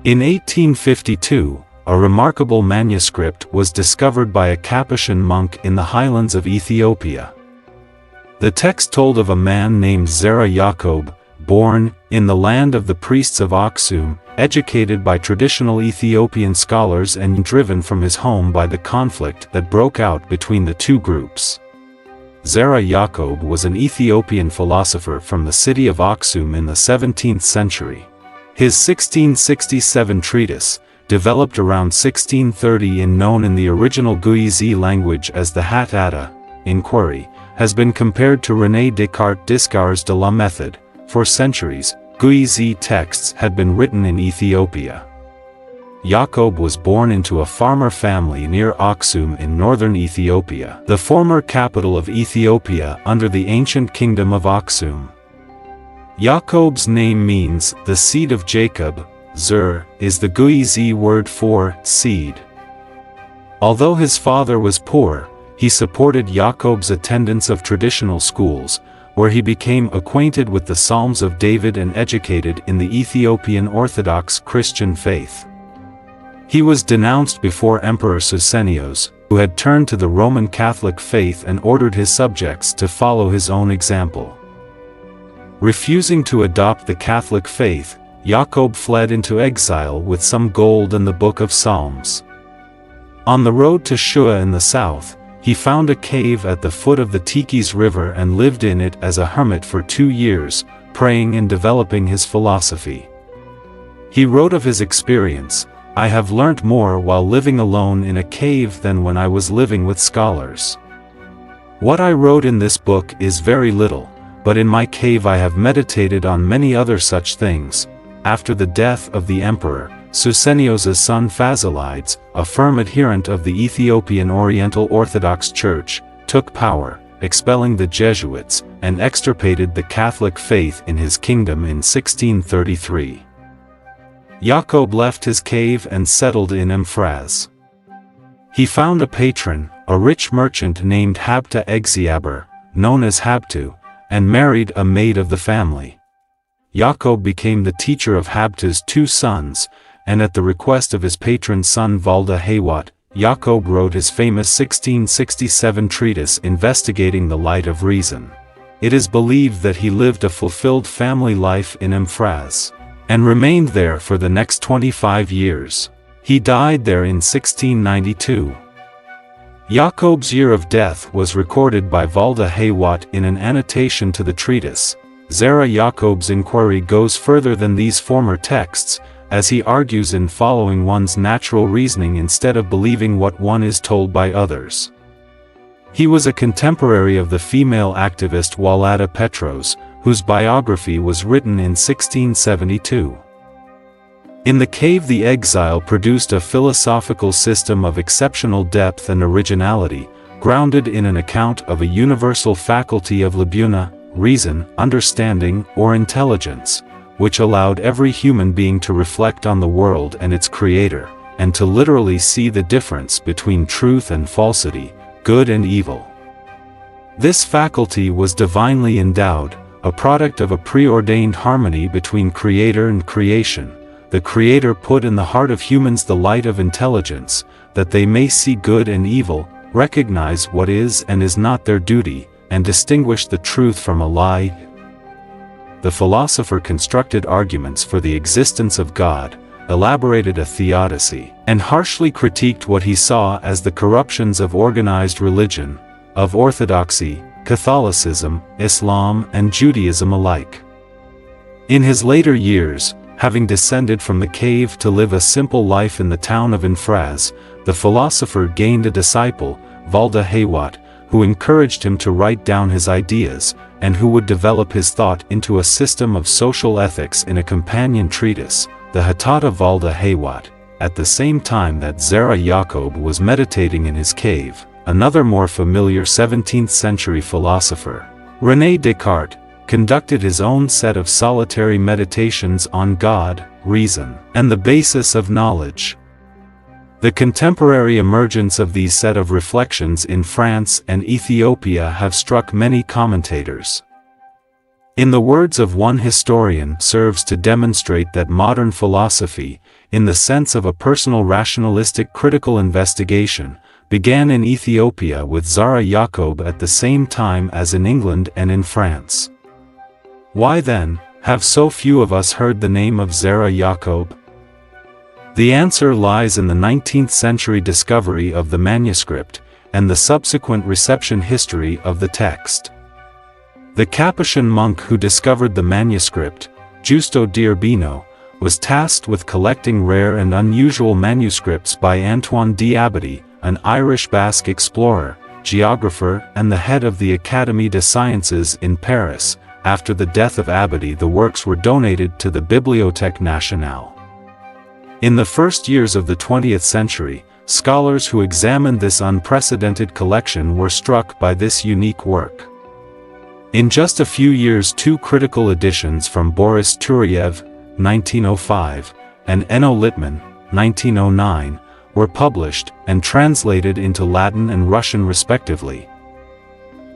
In 1852, a remarkable manuscript was discovered by a Capuchin monk in the highlands of Ethiopia. The text told of a man named Zera Yaqob, born in the land of the priests of Aksum, educated by traditional Ethiopian scholars and driven from his home by the conflict that broke out between the two groups. Zera Yaqob was an Ethiopian philosopher from the city of Aksum in the 17th century. His 1667 treatise, developed around 1630 and known in the original Guizi language as the Hat-Ada Inquiry, has been compared to René Descartes' Discours de la Méthode. For centuries, Guizi texts had been written in Ethiopia. Yaqob was born into a farmer family near Aksum in northern Ethiopia, the former capital of Ethiopia under the ancient kingdom of Aksum. Yaqob's name means the seed of Jacob. Zer is the Guizi word for seed. Although his father was poor, he supported Yaqob's attendance of traditional schools, where he became acquainted with the Psalms of David and educated in the Ethiopian Orthodox Christian faith. He was denounced before Emperor Solomonic, who had turned to the Roman Catholic faith and ordered his subjects to follow his own example. Refusing to adopt the Catholic faith, Yaqob fled into exile with some gold and the Book of Psalms. On the road to Shua in the south, he found a cave at the foot of the Tigris River and lived in it as a hermit for 2 years, praying and developing his philosophy. He wrote of his experience, "I have learnt more while living alone in a cave than when I was living with scholars. What I wrote in this book is very little, but in my cave I have meditated on many other such things." After the death of the emperor, Solomonic son Phasilides, a firm adherent of the Ethiopian Oriental Orthodox Church, took power, expelling the Jesuits, and extirpated the Catholic faith in his kingdom in 1633. Yaqob left his cave and settled in Emphras. He found a patron, a rich merchant named Habta Egziaber, known as Habtu, and married a maid of the family. Yaqob became the teacher of Habta's 2 sons, and at the request of his patron's son Valda Haywat, Yaqob wrote his famous 1667 treatise investigating the light of reason. It is believed that he lived a fulfilled family life in Emphras, and remained there for the next 25 years. He died there in 1692. Yaqob's year of death was recorded by Valda Haywat in an annotation to the treatise. Zera Yaqob's inquiry goes further than these former texts, as he argues in following one's natural reasoning instead of believing what one is told by others. He was a contemporary of the female activist Walada Petros, whose biography was written in 1672. In the cave the exile produced a philosophical system of exceptional depth and originality, grounded in an account of a universal faculty of libuna, reason, understanding, or intelligence, which allowed every human being to reflect on the world and its creator, and to literally see the difference between truth and falsity, good and evil. This faculty was divinely endowed, a product of a preordained harmony between creator and creation. The Creator put in the heart of humans the light of intelligence, that they may see good and evil, recognize what is and is not their duty, and distinguish the truth from a lie. The philosopher constructed arguments for the existence of God, elaborated a theodicy, and harshly critiqued what he saw as the corruptions of organized religion, of orthodoxy, Catholicism, Islam, and Judaism alike. In his later years, having descended from the cave to live a simple life in the town of Emphras, the philosopher gained a disciple, Valda Haywat, who encouraged him to write down his ideas, and who would develop his thought into a system of social ethics in a companion treatise, the Hatata Valda Haywat. At the same time that Zera Yaqob was meditating in his cave, another more familiar 17th-century philosopher, René Descartes, conducted his own set of solitary meditations on God, reason, and the basis of knowledge. The contemporary emergence of these set of reflections in France and Ethiopia have struck many commentators. In the words of one historian, serves to demonstrate that modern philosophy, in the sense of a personal rationalistic critical investigation, began in Ethiopia with Zara Yaqob at the same time as in England and in France. Why then, have so few of us heard the name of Zera Yaqob? The answer lies in the 19th century discovery of the manuscript, and the subsequent reception history of the text. The Capuchin monk who discovered the manuscript, Giusto di Urbino, was tasked with collecting rare and unusual manuscripts by Antoine d'Abadie, an Irish Basque explorer, geographer and the head of the Académie des Sciences in Paris. After the death of Abadie, the works were donated to the Bibliothèque Nationale. In the first years of the 20th century, scholars who examined this unprecedented collection were struck by this unique work. In just a few years, two critical editions from Boris Tureyev, 1905, and Enno Littmann, 1909, were published and translated into Latin and Russian respectively.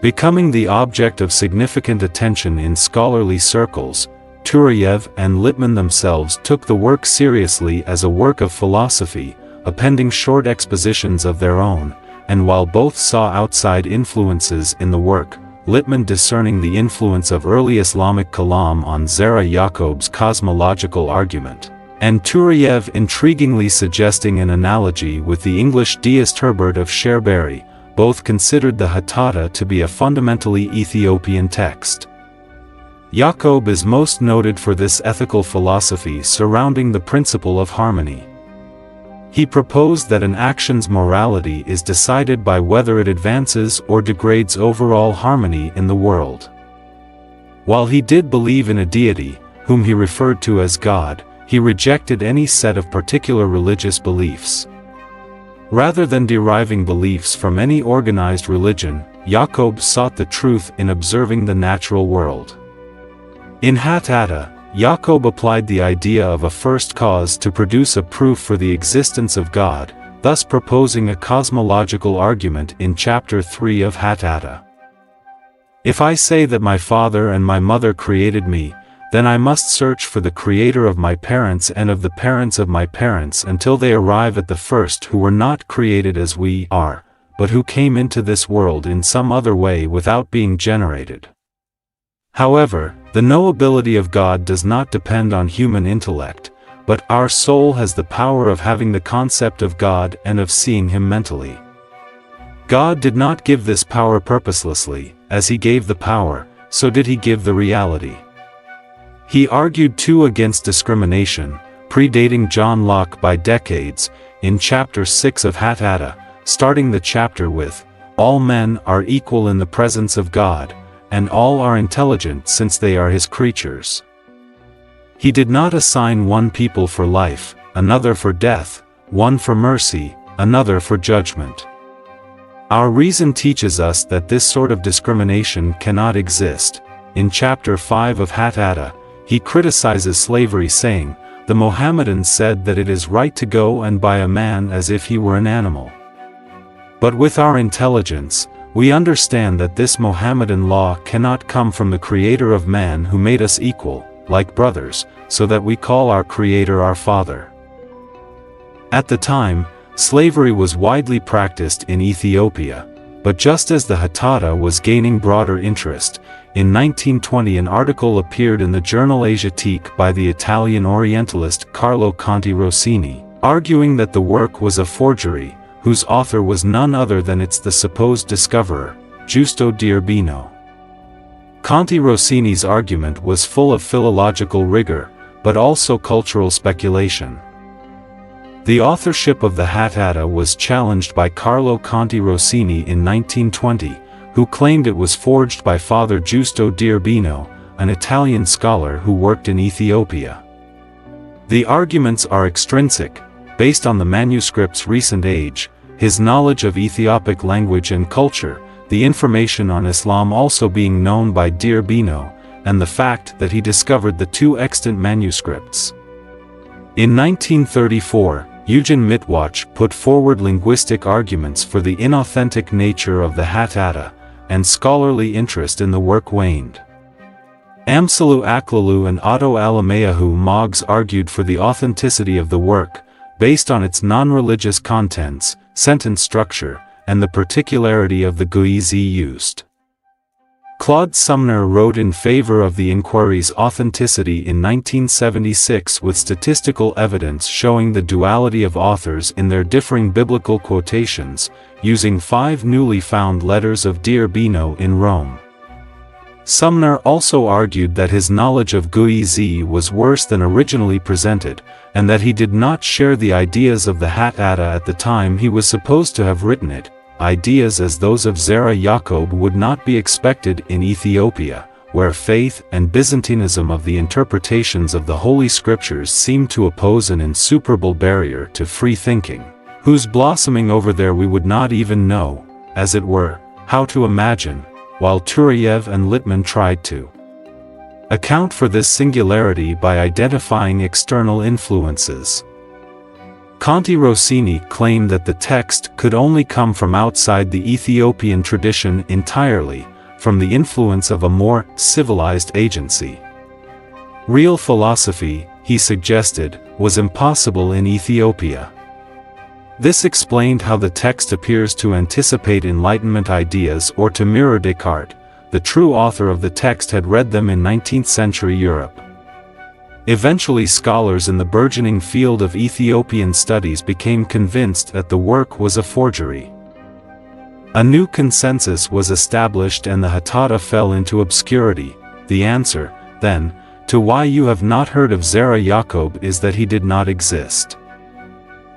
Becoming the object of significant attention in scholarly circles, Tureyev and Littmann themselves took the work seriously as a work of philosophy, appending short expositions of their own, and while both saw outside influences in the work, Littmann discerning the influence of early Islamic kalam on Zera Yaqob's cosmological argument, and Tureyev intriguingly suggesting an analogy with the English deist Herbert of Cherbury, both considered the Hattata to be a fundamentally Ethiopian text. Yaqob is most noted for this ethical philosophy surrounding the principle of harmony. He proposed that an action's morality is decided by whether it advances or degrades overall harmony in the world. While he did believe in a deity, whom he referred to as God, he rejected any set of particular religious beliefs. Rather than deriving beliefs from any organized religion, Yaqob sought the truth in observing the natural world. In Hattata, Yaqob applied the idea of a first cause to produce a proof for the existence of God, thus proposing a cosmological argument in chapter 3 of Hattata. If I say that my father and my mother created me, then I must search for the creator of my parents and of the parents of my parents until they arrive at the first, who were not created as we are, but who came into this world in some other way without being generated. However, the knowability of God does not depend on human intellect, but our soul has the power of having the concept of God and of seeing Him mentally. God did not give this power purposelessly. As He gave the power, so did He give the reality. He argued too against discrimination, predating John Locke by decades, in chapter 6 of Hattata, starting the chapter with, "All men are equal in the presence of God, and all are intelligent since they are His creatures." He did not assign one people for life, another for death, one for mercy, another for judgment. Our reason teaches us that this sort of discrimination cannot exist. In chapter 5 of Hattata, he criticizes slavery, saying, "The Mohammedans said that it is right to go and buy a man as if he were an animal. But with our intelligence, we understand that this Mohammedan law cannot come from the Creator of man, who made us equal, like brothers, so that we call our Creator our Father." At the time, slavery was widely practiced in Ethiopia, but just as the Hattata was gaining broader interest, in 1920 an article appeared in the journal Asiatique by the Italian Orientalist Carlo Conti Rossini, arguing that the work was a forgery, whose author was none other than its the supposed discoverer, Giusto di Urbino. Conti Rossini's argument was full of philological rigor, but also cultural speculation. The authorship of the Hattata was challenged by Carlo Conti Rossini in 1920, who claimed it was forged by Father Giusto di Urbino, an Italian scholar who worked in Ethiopia. The arguments are extrinsic, based on the manuscript's recent age, his knowledge of Ethiopic language and culture, the information on Islam also being known by di Urbino, and the fact that he discovered the two extant manuscripts. In 1934, Eugen Mitwach put forward linguistic arguments for the inauthentic nature of the Hattata, and scholarly interest in the work waned. Amsalu Aklalu and Otto Alamayahu Moggs argued for the authenticity of the work, based on its non-religious contents, sentence structure, and the particularity of the Guizi used. Claude Sumner wrote in favor of the inquiry's authenticity in 1976 with statistical evidence showing the duality of authors in their differing biblical quotations, using 5 newly found letters of D'Urbino in Rome. Sumner also argued that his knowledge of Guizi was worse than originally presented, and that he did not share the ideas of the Hatatta at the time he was supposed to have written it. Ideas as those of Zera Yaqob would not be expected in Ethiopia, where faith and Byzantinism of the interpretations of the Holy Scriptures seemed to oppose an insuperable barrier to free thinking, whose blossoming over there we would not even know, as it were, how to imagine, while Turayev and Littman tried to account for this singularity by identifying external influences. Conti Rossini claimed that the text could only come from outside the Ethiopian tradition entirely, from the influence of a more civilized agency. Real philosophy, he suggested, was impossible in Ethiopia. This explained how the text appears to anticipate Enlightenment ideas or to mirror Descartes. The true author of the text had read them in 19th-century Europe. Eventually scholars in the burgeoning field of Ethiopian studies became convinced that the work was a forgery. A new consensus was established and the Hatatta fell into obscurity. The answer, then, to why you have not heard of Zera Yaqob is that he did not exist.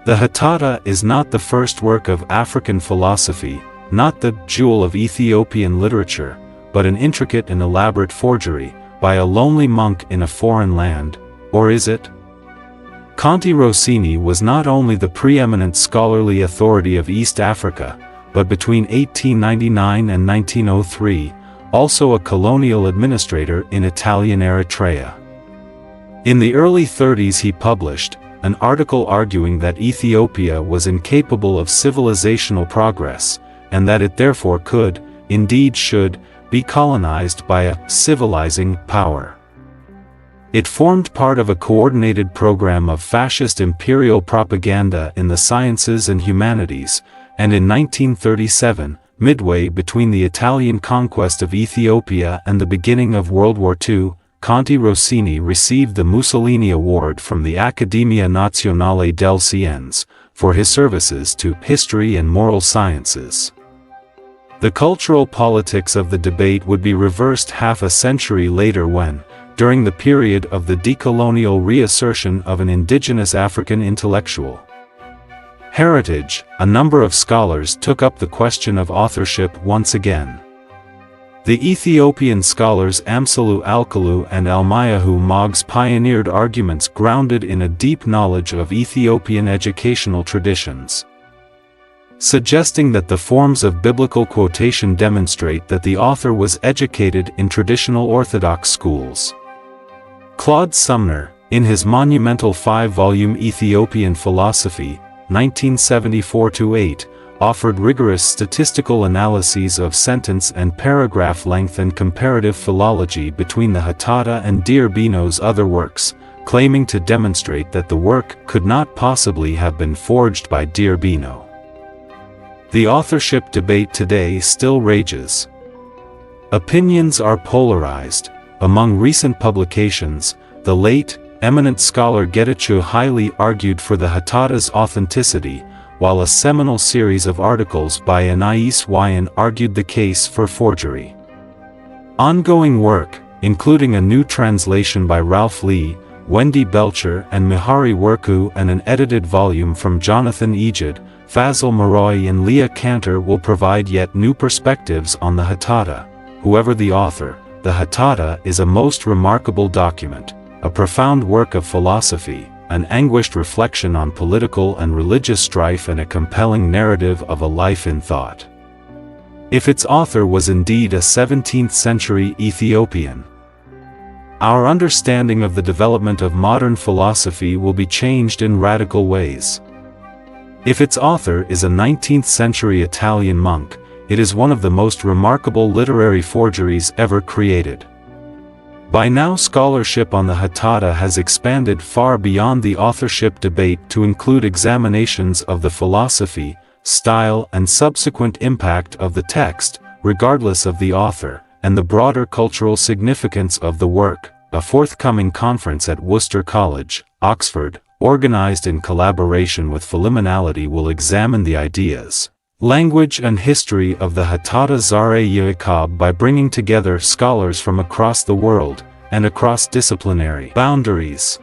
The Hatatta is not the first work of African philosophy, not the jewel of Ethiopian literature, but an intricate and elaborate forgery, by a lonely monk in a foreign land, or is it? Conti Rossini was not only the preeminent scholarly authority of East Africa, but between 1899 and 1903, also a colonial administrator in Italian Eritrea. In the early 30s he published an article arguing that Ethiopia was incapable of civilizational progress, and that it therefore could, indeed should, be colonized by a civilizing power. It formed part of a coordinated program of fascist imperial propaganda in the sciences and humanities, and in 1937, midway between the Italian conquest of Ethiopia and the beginning of World War II, Conti Rossini received the Mussolini Award from the Accademia Nazionale delle Scienze, for his services to history and moral sciences. The cultural politics of the debate would be reversed half a century later when, during the period of the decolonial reassertion of an indigenous African intellectual heritage, a number of scholars took up the question of authorship once again. The Ethiopian scholars Amsalu Alkalu and Almayahu Moggs pioneered arguments grounded in a deep knowledge of Ethiopian educational traditions, suggesting that the forms of biblical quotation demonstrate that the author was educated in traditional Orthodox schools. Claude Sumner, in his monumental 5-volume Ethiopian Philosophy, 1974-8, offered rigorous statistical analyses of sentence and paragraph length and comparative philology between the Hatatta and D'Urbino's other works, claiming to demonstrate that the work could not possibly have been forged by D'Urbino. The authorship debate today still rages. Opinions are polarized. Among recent publications, the late, eminent scholar Getachew highly argued for the Hatatta's authenticity, while a seminal series of articles by Anais Wyan argued the case for forgery. Ongoing work, including a new translation by Ralph Lee, Wendy Belcher and Mihari Werku and an edited volume from Jonathan Ejid, Fazil Maroi and Leah Cantor will provide yet new perspectives on the Hatatta. Whoever the author, the Hatatta is a most remarkable document, a profound work of philosophy, an anguished reflection on political and religious strife and a compelling narrative of a life in thought. If its author was indeed a 17th-century Ethiopian, our understanding of the development of modern philosophy will be changed in radical ways. If its author is a 19th-century Italian monk, it is one of the most remarkable literary forgeries ever created. By now, scholarship on the Hatatta has expanded far beyond the authorship debate to include examinations of the philosophy, style, and subsequent impact of the text, regardless of the author, and the broader cultural significance of the work. A forthcoming conference at Worcester College, Oxford, organized in collaboration with Phillimonality, will examine the ideas, language and history of the Hatatta Zara Yaqob by bringing together scholars from across the world, and across disciplinary boundaries.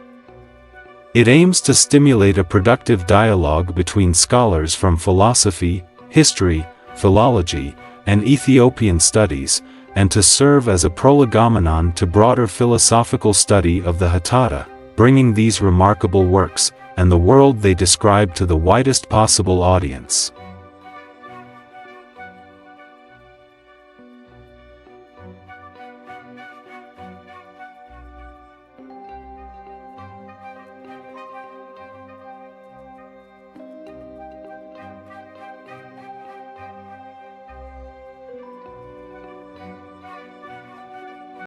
It aims to stimulate a productive dialogue between scholars from philosophy, history, philology, and Ethiopian studies, and to serve as a prolegomenon to broader philosophical study of the Hatatta, bringing these remarkable works, and the world they describe to the widest possible audience.